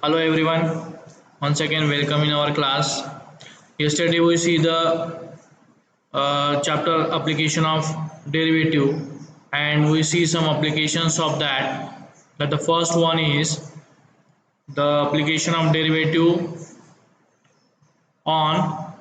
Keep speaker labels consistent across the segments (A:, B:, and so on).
A: Hello everyone, once again welcome in our class. Yesterday we see the chapter application of derivative and we see some applications of that. That the first one is the application of derivative on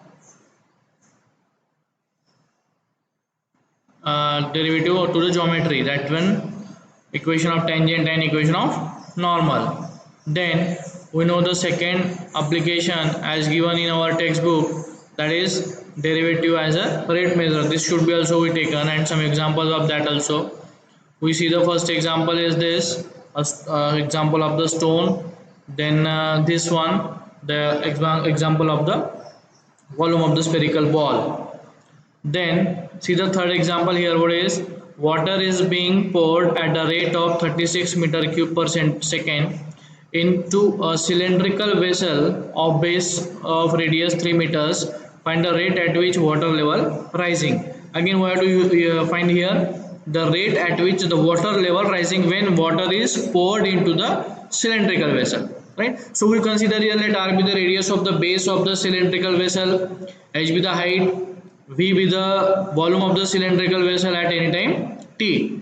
A: derivative to the geometry, that one equation of tangent and equation of normal. Then we know the second application as given in our textbook, that is derivative as a rate measure. This should be also be taken and some examples of that also. We see the first example is this example of the stone. Then this one, the example of the volume of the spherical ball. Then see the third example here. What is water is being poured at the rate of 36 meter cube per second into a cylindrical vessel of base of radius 3 meters. Find the rate at which water level rising. Again we have to find here the rate at which the water level rising when water is poured into the cylindrical vessel. Right. So we consider here, let R be the radius of the base of the cylindrical vessel, H be the height, V be the volume of the cylindrical vessel at any time t.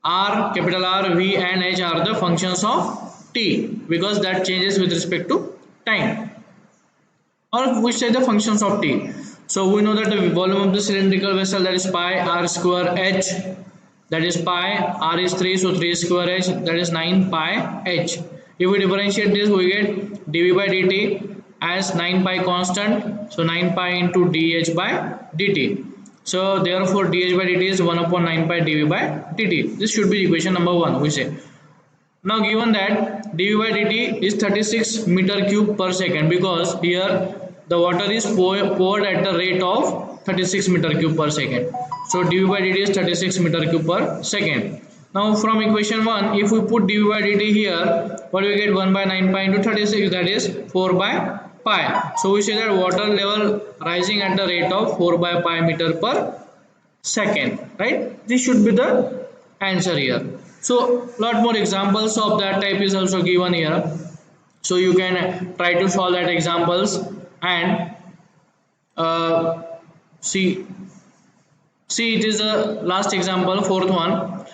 A: R, capital R, V and H are the functions of t because that changes with respect to time, or we say the functions of t. So we know that the volume of the cylindrical vessel, that is pi r square h, that is pi, r is 3, so 3 square h, that is 9 pi h. If we differentiate this, we get dv by dt as 9 pi constant, so 9 pi into dh by dt. So therefore dh by dt is 1 upon 9 pi dv by dt. This should be equation number 1, we say. Now given that dv by dt is 36 meter cube per second, because here the water is poured at the rate of 36 meter cube per second. So dv by dt is 36 meter cube per second. Now from equation 1, if we put dv by dt here, what we get? 1 by 9 pi into 36, that is 4 by pi. So we say that water level rising at the rate of 4 by pi meter per second. Right? This should be the answer here. So lot more examples of that type is also given here. So you can try to solve that examples and see it is the last example, fourth one.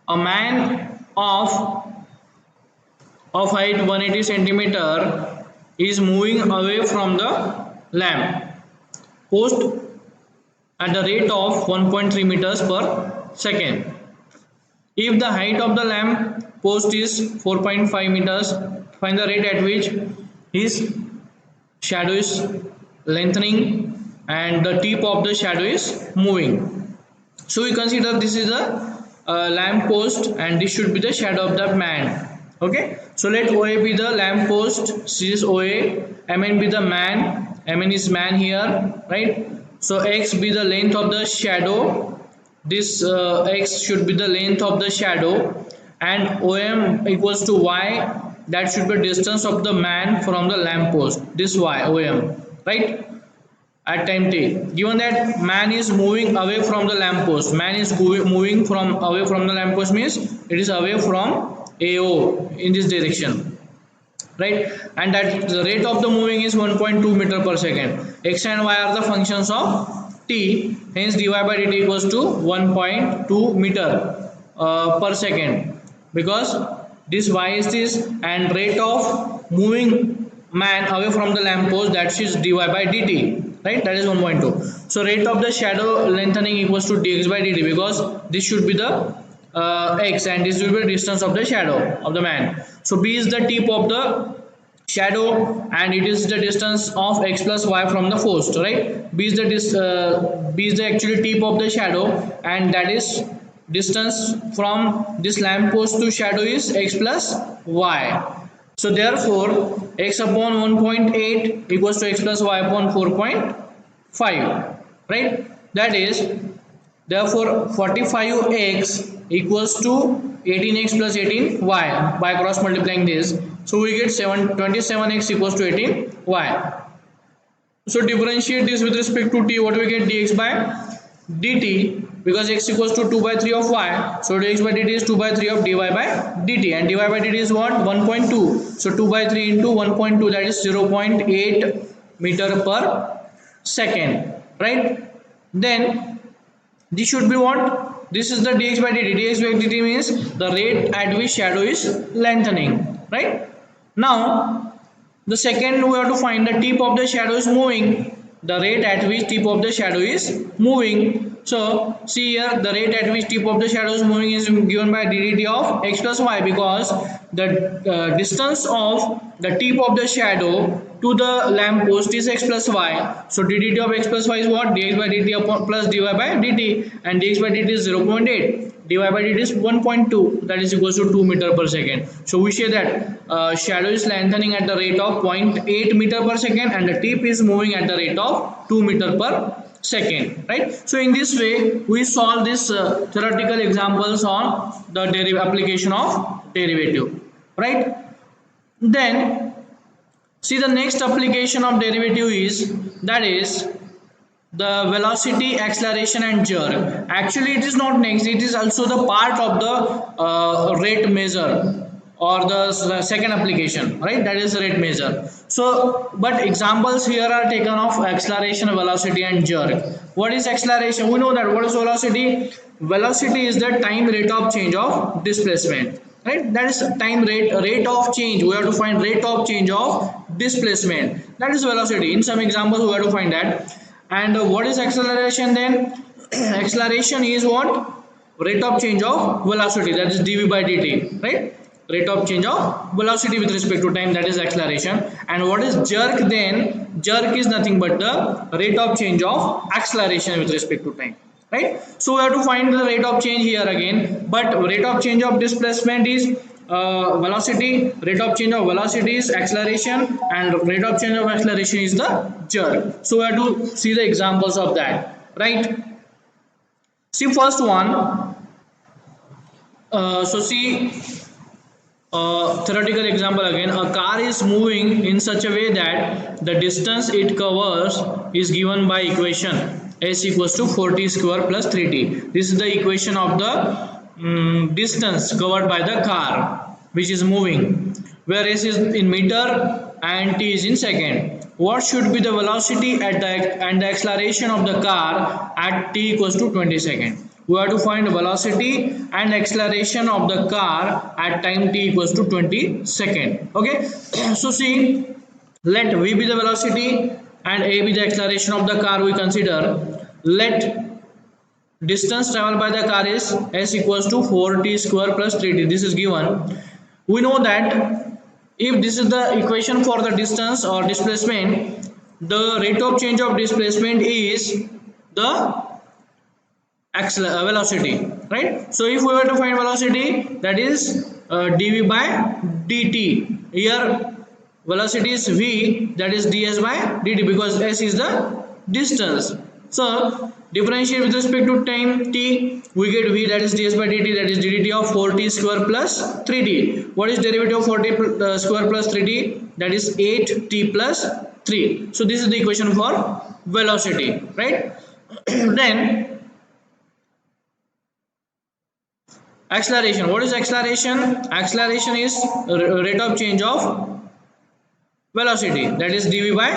A: A man of height 180 centimeter is moving away from the lamp post at the rate of 1.3 meters per second. If the height of the lamp post is 4.5 meters, find the rate at which his shadow is lengthening and the tip of the shadow is moving. So we consider this is a lamp post and this should be the shadow of the man. Okay, so let OA be the lamp post, this is OA, MN be the man, MN is man here, right? So X be the length of the shadow, this X should be the length of the shadow, and OM equals to Y, that should be distance of the man from the lamp post, this Y, OM, right? At time t, given that man is moving away from the lamp post, man is moving from away from the lamp post means it is away from AO in this direction, right? And that the rate of the moving is 1.2 meter per second. X and Y are the functions of t, hence dy by dt equals to 1.2 meter per second, because this Y is this and rate of moving man away from the lamp post, that is dy by dt, right? That is 1.2. So rate of the shadow lengthening equals to dx by dt, because this should be the x and this will be the distance of the shadow of the man. So b is the tip of the shadow and it is the distance of x plus y from the post, right? B is the actually tip of the shadow and that is distance from this lamp post to shadow is x plus y. So therefore x upon 1.8 equals to x plus y upon 4.5, right? That is therefore 45x equals to 18x plus 18y by cross multiplying this. So we get 27x equals to 18y. So differentiate this with respect to t, what we get? Dx by dt because x equals to 2 by 3 of y, so dx by dt is 2 by 3 of dy by dt, and dy by dt is what, 1.2, so 2 by 3 into 1.2, that is 0.8 meter per second, right? Then this should be what, this is the dx by dt, dx by dt means the rate at which shadow is lengthening, right? Now the second we have to find the tip of the shadow is moving, the rate at which tip of the shadow is moving. So see here, the rate at which tip of the shadow is moving is given by ddt of x plus y, because the distance of the tip of the shadow to the lamp post is x plus y. So ddt of x plus y is what, dx by dt upon plus dy by dt, and dx by dt is 0.8, dy by dt is 1.2, that is equals to 2 meter per second. So we say that shadow is lengthening at the rate of 0.8 meter per second, and the tip is moving at the rate of 2 meter per second, right? So in this way we solve this theoretical examples on the application of derivative, right? Then see, the next application of derivative is, that is the velocity, acceleration and jerk. Actually it is not next, it is also the part of the rate measure, or the second application, right? That is rate measure. So but examples here are taken of acceleration, velocity and jerk. What is acceleration? We know that. What is velocity? Velocity is the time rate of change of displacement, right? That is time rate of change. We have to find rate of change of displacement, that is velocity. In some examples we have to find that. And what is acceleration then? Acceleration is what, rate of change of velocity, that is dv by dt, right? Rate of change of velocity with respect to time, that is acceleration. And what is jerk then? Jerk is nothing but the rate of change of acceleration with respect to time, right? So we have to find the rate of change here again, but rate of change of displacement is velocity, rate of change of velocity is acceleration, and rate of change of acceleration is the jerk. So we have to see the examples of that, right? See first one. So see theoretical example again. A car is moving in such a way that the distance it covers is given by equation s equals to 4t square plus 3t. This is the equation of the distance covered by the car which is moving, where s is in meter and t is in second. What should be the velocity at and the acceleration of the car at t equals to 20 seconds? We have to find velocity and acceleration of the car at time t equals to 20 seconds. Okay, so see, let v be the velocity and a be the acceleration of the car. We consider, let distance traveled by the car is s equals to 4t square plus 3t. This is given. We know that if this is the equation for the distance or displacement, the rate of change of displacement is the velocity, right? So if we were to find velocity, that is dv by dt. Here velocity is v, that is ds by dt, because s is the distance. So differentiate with respect to time t, we get v, that is ds by dt, that is ddt of 4t square plus 3t. What is derivative of 4t square plus 3t? That is 8t plus 3. So this is the equation for velocity, right? Then acceleration. What is acceleration? Acceleration is rate of change of velocity, that is dv by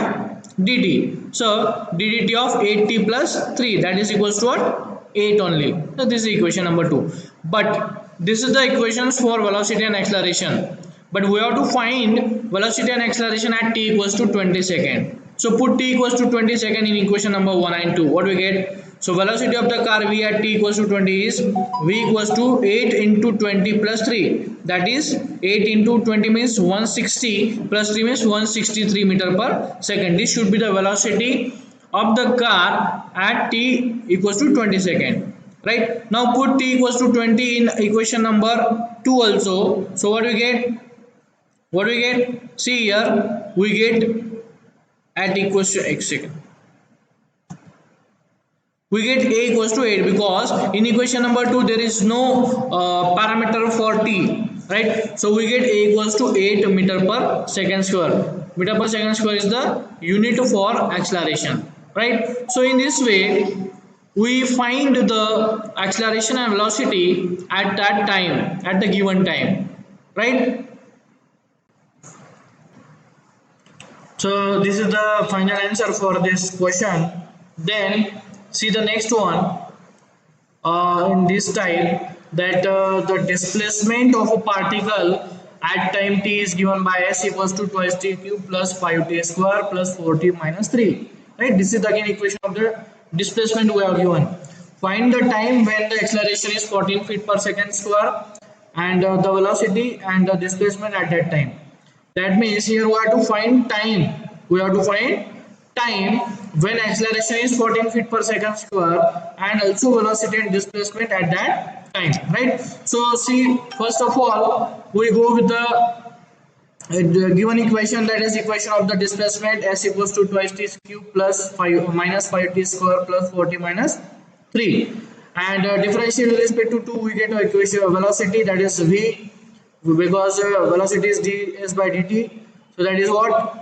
A: dt. So ddt of 8t plus 3, that is equals to what? 8 only. So this is equation number 2. But this is the equations for velocity and acceleration. But we have to find velocity and acceleration at t equals to 20 seconds. So put t equals to 20 seconds in equation number 1 and 2. What we get? So velocity of the car v at t equals to 20 is v equals to 8 into 20 plus 3. That is 8 into 20 means 160 plus 3 means 163 meter per second. This should be the velocity of the car at t equals to 20 seconds. Right? Now put t equals to 20 in equation number 2 also. So what we get? What we get? See here, we get at equals to x second. We get a equals to 8 because in equation number 2 there is no parameter for t, right? So we get a equals to 8 meter per second square. Meter per second square is the unit for acceleration, right? So in this way we find the acceleration and velocity at that time, at the given time, right? So this is the final answer for this question. Then see the next one in this type, that the displacement of a particle at time t is given by s equals to twice t cube plus 5t square plus 4t minus 3. Right? This is the again equation of the displacement we have given. Find the time when the acceleration is 14 feet per second square and the velocity and the displacement at that time. That means here we have to find time. We have to find time when acceleration is 14 feet per second square and also velocity and displacement at that time, right? So see, first of all we go with the given equation, that is equation of the displacement, s equals to twice t cube plus 5 minus 5t square plus 40 minus 3, and differentiate with respect to 2 we get a equation of velocity, that is v, because velocity is ds by dt, so that is what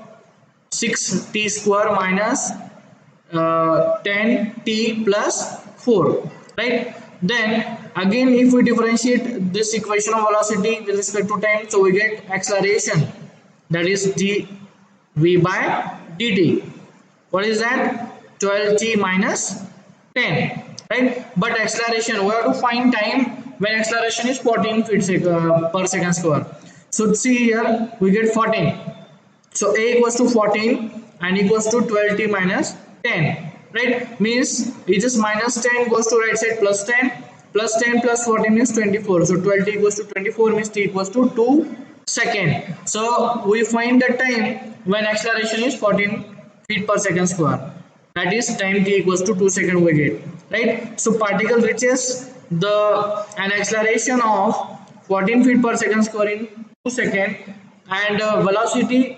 A: 6t square minus 10t plus 4, right? Then again if we differentiate this equation of velocity with respect to time, so we get acceleration, that is dv by dt. What is that? 12t minus 10, right? But acceleration, we have to find time when acceleration is 14 feet per second square. So see here we get 14, so a equals to 14 and equals to 12t minus 10, right? Means it is minus 10 goes to right side, plus 10 plus 10 plus 14 is 24, so 12t equals to 24 means t equals to 2 second. So we find the time when acceleration is 14 feet per second square, that is time t equals to 2 second we get, right? So particle reaches the an acceleration of 14 feet per second square in 2 second, and velocity,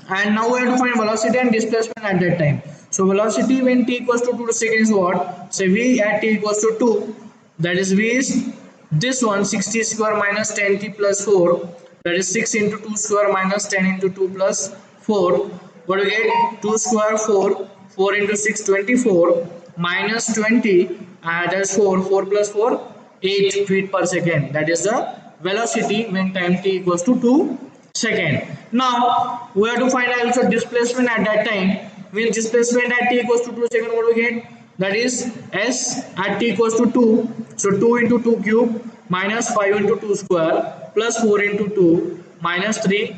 A: and now we have to find velocity and displacement at that time. So velocity when t equals to 2 seconds is what? Say v at t equals to 2, that is v is this one 60 square minus 10t plus 4, that is 6 into 2 square minus 10 into 2 plus 4. What do we get? 2 square 4, 4 into 6 24 minus 20, that is 4 plus 4 8 feet per second, that is the velocity when time t equals to 2 second. Now we have to find also displacement at that time. With displacement at t equals to 2 second, what do we get? That is s at t equals to 2, so 2 into 2 cube minus 5 into 2 square plus 4 into 2 minus 3.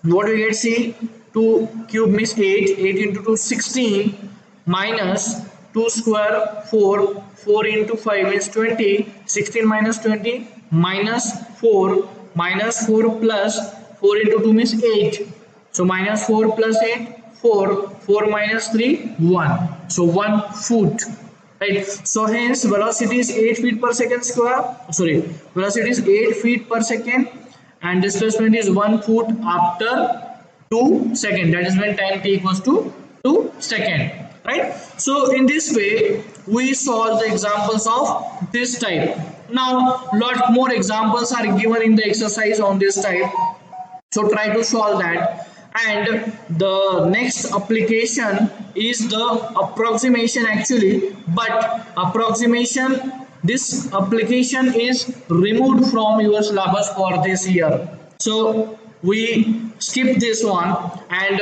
A: What do we get? See, 2 cube means 8, 8 into 2 16 minus 2 square 4, 4 into 5 means 20, 16 minus 20 minus 4 minus 4 plus 4 into 2 means 8, so minus 4 plus 8 4, 4 minus 3 1, so 1 foot, right? So hence velocity is 8 feet per second square, sorry, velocity is 8 feet per second and displacement is 1 foot after 2 seconds, that is when time t equals to 2 seconds, right? So in this way we solve the examples of this type. Now lot more examples are given in the exercise on this type, so try to solve that. And the next application is the approximation actually, but approximation, this application is removed from your syllabus for this year, so we skip this one and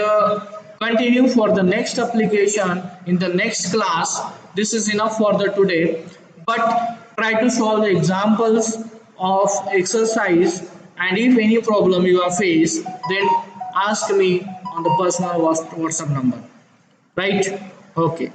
A: continue for the next application in the next class. This is enough for the today, but try to solve the examples of exercise, and if any problem you are faced, then ask me on the personal WhatsApp number, right? Okay.